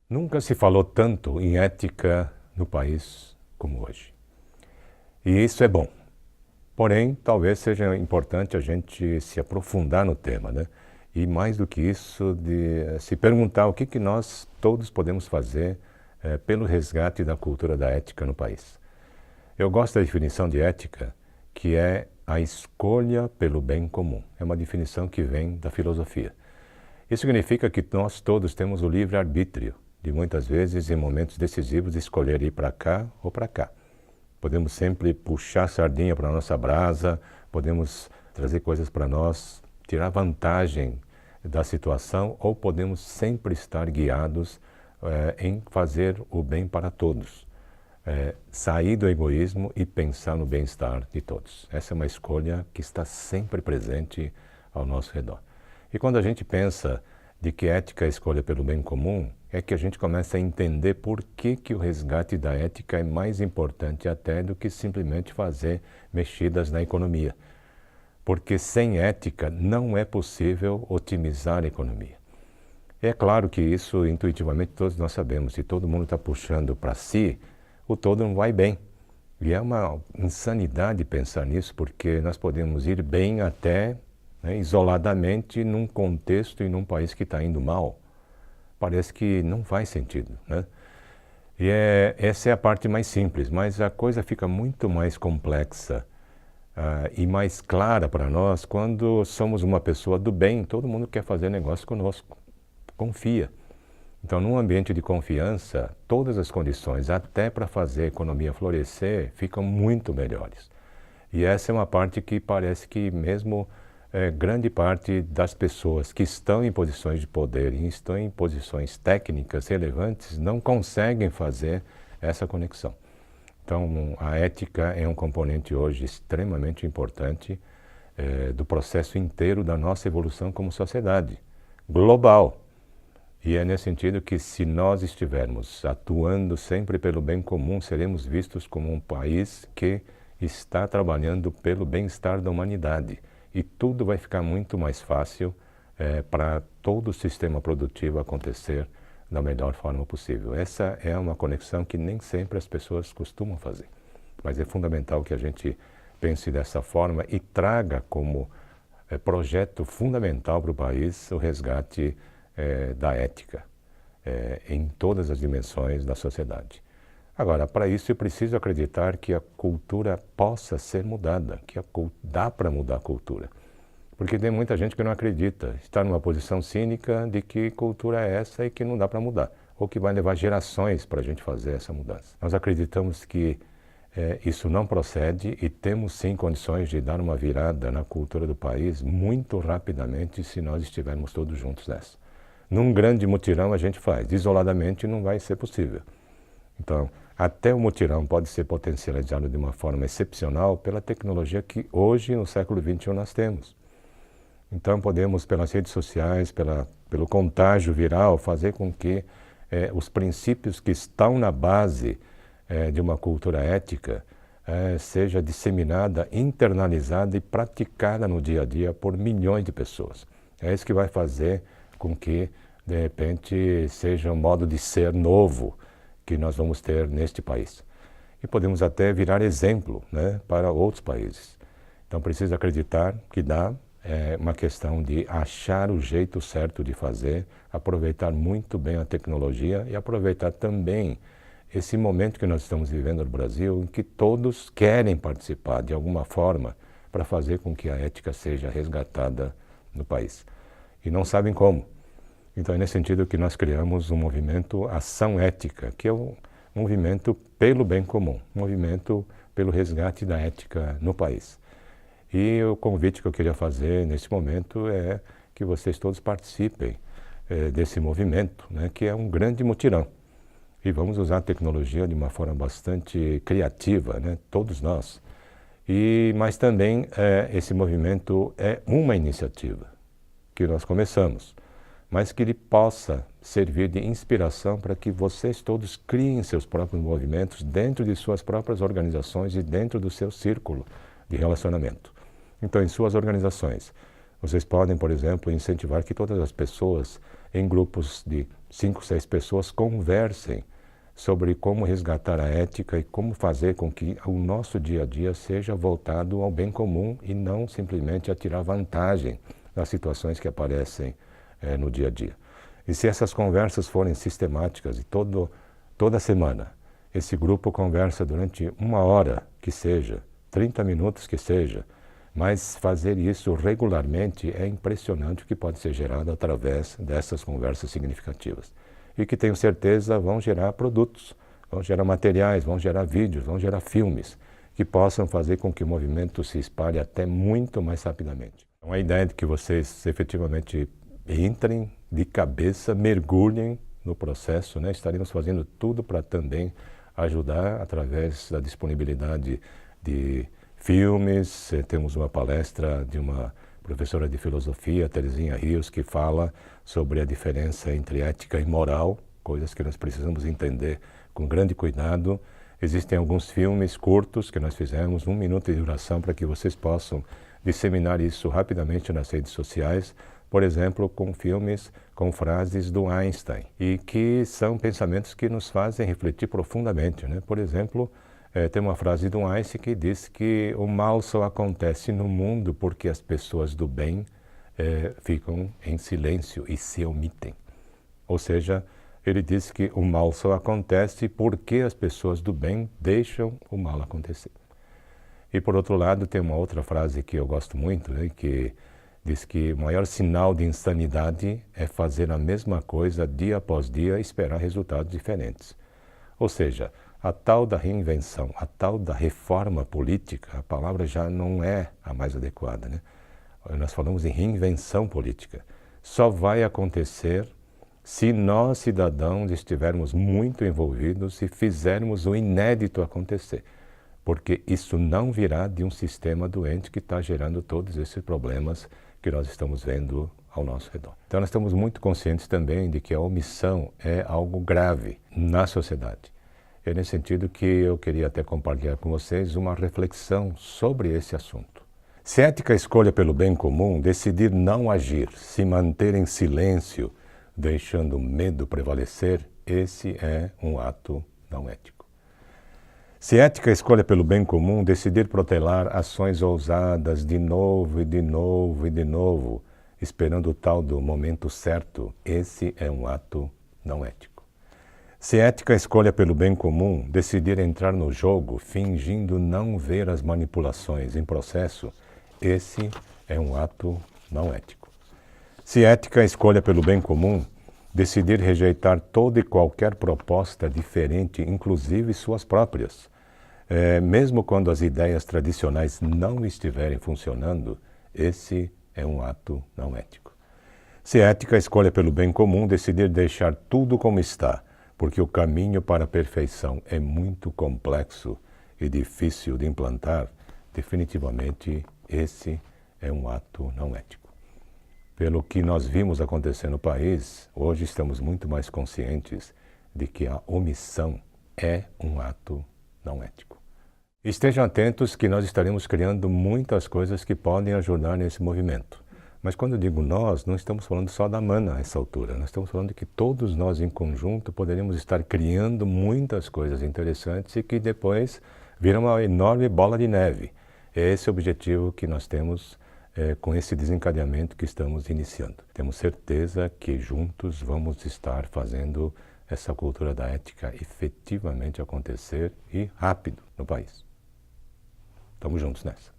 Nunca se falou tanto em ética no país como hoje. E isso é bom. Porém, talvez seja importante a gente se aprofundar no tema, né? E mais do que isso, de se perguntar o que nós todos podemos fazer pelo resgate da cultura da ética no país. Eu gosto da definição de ética, que é a escolha pelo bem comum. É uma definição que vem da filosofia. Isso significa que nós todos temos o livre-arbítrio de muitas vezes, em momentos decisivos, escolher ir para cá ou para cá. Podemos sempre puxar a sardinha para a nossa brasa, podemos trazer coisas para nós, tirar vantagem da situação, ou podemos sempre estar guiados em fazer o bem para todos. Sair do egoísmo e pensar no bem-estar de todos. Essa é uma escolha que está sempre presente ao nosso redor. E quando a gente pensa de que ética é a escolha pelo bem comum, é que a gente começa a entender por que o resgate da ética é mais importante até do que simplesmente fazer mexidas na economia. Porque sem ética não é possível otimizar a economia. É claro que isso intuitivamente todos nós sabemos, se todo mundo está puxando para si, o todo não vai bem. E é uma insanidade pensar nisso, porque nós podemos ir bem até isoladamente num contexto e num país que está indo mal. Parece que não faz sentido, né? E essa é a parte mais simples, mas a coisa fica muito mais complexa e mais clara para nós quando somos uma pessoa do bem, todo mundo quer fazer negócio conosco, confia. Então, num ambiente de confiança, todas as condições, até para fazer a economia florescer, ficam muito melhores. E essa é uma parte que parece que mesmo grande parte das pessoas que estão em posições de poder e estão em posições técnicas relevantes não conseguem fazer essa conexão. Então, a ética é um componente hoje extremamente importante do processo inteiro da nossa evolução como sociedade global. E é nesse sentido que, se nós estivermos atuando sempre pelo bem comum, seremos vistos como um país que está trabalhando pelo bem-estar da humanidade. E tudo vai ficar muito mais fácil para todo o sistema produtivo acontecer da melhor forma possível. Essa é uma conexão que nem sempre as pessoas costumam fazer. Mas é fundamental que a gente pense dessa forma e traga como projeto fundamental para o país o resgate da ética em todas as dimensões da sociedade. Agora, para isso eu preciso acreditar que a cultura possa ser mudada, que dá para mudar a cultura. Porque tem muita gente que não acredita, está numa posição cínica de que cultura é essa e que não dá para mudar, ou que vai levar gerações para a gente fazer essa mudança. Nós acreditamos que isso não procede e temos sim condições de dar uma virada na cultura do país muito rapidamente se nós estivermos todos juntos nessa. Num grande mutirão a gente faz, isoladamente não vai ser possível. Então, até o mutirão pode ser potencializado de uma forma excepcional pela tecnologia que hoje, no século XXI, nós temos. Então, podemos, pelas redes sociais, pelo contágio viral, fazer com que os princípios que estão na base de uma cultura ética seja disseminada, internalizada e praticada no dia a dia por milhões de pessoas. É isso que vai fazer com que, de repente, seja um modo de ser novo que nós vamos ter neste país. E podemos até virar exemplo, né, para outros países. Então, preciso acreditar que dá uma questão de achar o jeito certo de fazer, aproveitar muito bem a tecnologia e aproveitar também esse momento que nós estamos vivendo no Brasil, em que todos querem participar de alguma forma para fazer com que a ética seja resgatada no país. E não sabem como. Então é nesse sentido que nós criamos um movimento Ação Ética, que é um movimento pelo bem comum, um movimento pelo resgate da ética no país. E o convite que eu queria fazer nesse momento é que vocês todos participem desse movimento, né, que é um grande mutirão. E vamos usar a tecnologia de uma forma bastante criativa, né, todos nós. Mas também esse movimento é uma iniciativa que nós começamos, mas que ele possa servir de inspiração para que vocês todos criem seus próprios movimentos dentro de suas próprias organizações e dentro do seu círculo de relacionamento. Então, em suas organizações, vocês podem, por exemplo, incentivar que todas as pessoas em grupos de 5, 6 pessoas conversem sobre como resgatar a ética e como fazer com que o nosso dia a dia seja voltado ao bem comum e não simplesmente a tirar vantagem das situações que aparecem no dia a dia. E se essas conversas forem sistemáticas e toda semana esse grupo conversa durante 1 hora que seja, 30 minutos que seja, mas fazer isso regularmente é impressionante o que pode ser gerado através dessas conversas significativas. E que tenho certeza vão gerar produtos, vão gerar materiais, vão gerar vídeos, vão gerar filmes, que possam fazer com que o movimento se espalhe até muito mais rapidamente. Então a ideia é de que vocês efetivamente entrem de cabeça, mergulhem no processo, né? Estaremos fazendo tudo para também ajudar através da disponibilidade de filmes. Temos uma palestra de uma professora de filosofia, Terezinha Rios, que fala sobre a diferença entre ética e moral, coisas que nós precisamos entender com grande cuidado. Existem alguns filmes curtos que nós fizemos, 1 minuto de duração, para que vocês possam disseminar isso rapidamente nas redes sociais, por exemplo, com filmes com frases do Einstein, e que são pensamentos que nos fazem refletir profundamente, né? Por exemplo, tem uma frase do Einstein que diz que o mal só acontece no mundo porque as pessoas do bem ficam em silêncio e se omitem. Ou seja, ele diz que o mal só acontece porque as pessoas do bem deixam o mal acontecer. E por outro lado, tem uma outra frase que eu gosto muito, né, que diz que o maior sinal de insanidade é fazer a mesma coisa dia após dia e esperar resultados diferentes. Ou seja, a tal da reinvenção, a tal da reforma política, a palavra já não é a mais adequada, né? Nós falamos em reinvenção política. Só vai acontecer se nós, cidadãos, estivermos muito envolvidos e fizermos o inédito acontecer. Porque isso não virá de um sistema doente que está gerando todos esses problemas que nós estamos vendo ao nosso redor. Então nós estamos muito conscientes também de que a omissão é algo grave na sociedade. É nesse sentido que eu queria até compartilhar com vocês uma reflexão sobre esse assunto. Se ética é escolha pelo bem comum, decidir não agir, se manter em silêncio, deixando o medo prevalecer, esse é um ato não ético. Se ética é escolha pelo bem comum, decidir protelar ações ousadas de novo e de novo e de novo, esperando o tal do momento certo, esse é um ato não ético. Se ética é escolha pelo bem comum, decidir entrar no jogo fingindo não ver as manipulações em processo, esse é um ato não ético. Se ética é escolha pelo bem comum, decidir rejeitar toda e qualquer proposta diferente, inclusive suas próprias, mesmo quando as ideias tradicionais não estiverem funcionando, esse é um ato não ético. Se ética é escolha pelo bem comum, decidir deixar tudo como está, porque o caminho para a perfeição é muito complexo e difícil de implantar, definitivamente esse é um ato não ético. Pelo que nós vimos acontecer no país, hoje estamos muito mais conscientes de que a omissão é um ato não ético. Estejam atentos que nós estaremos criando muitas coisas que podem ajudar nesse movimento. Mas quando eu digo nós, não estamos falando só da Mana a essa altura. Nós estamos falando de que todos nós em conjunto poderíamos estar criando muitas coisas interessantes e que depois viram uma enorme bola de neve. É esse o objetivo que nós temos com esse desencadeamento que estamos iniciando. Temos certeza que juntos vamos estar fazendo essa cultura da ética efetivamente acontecer e rápido no país. Estamos juntos nessa.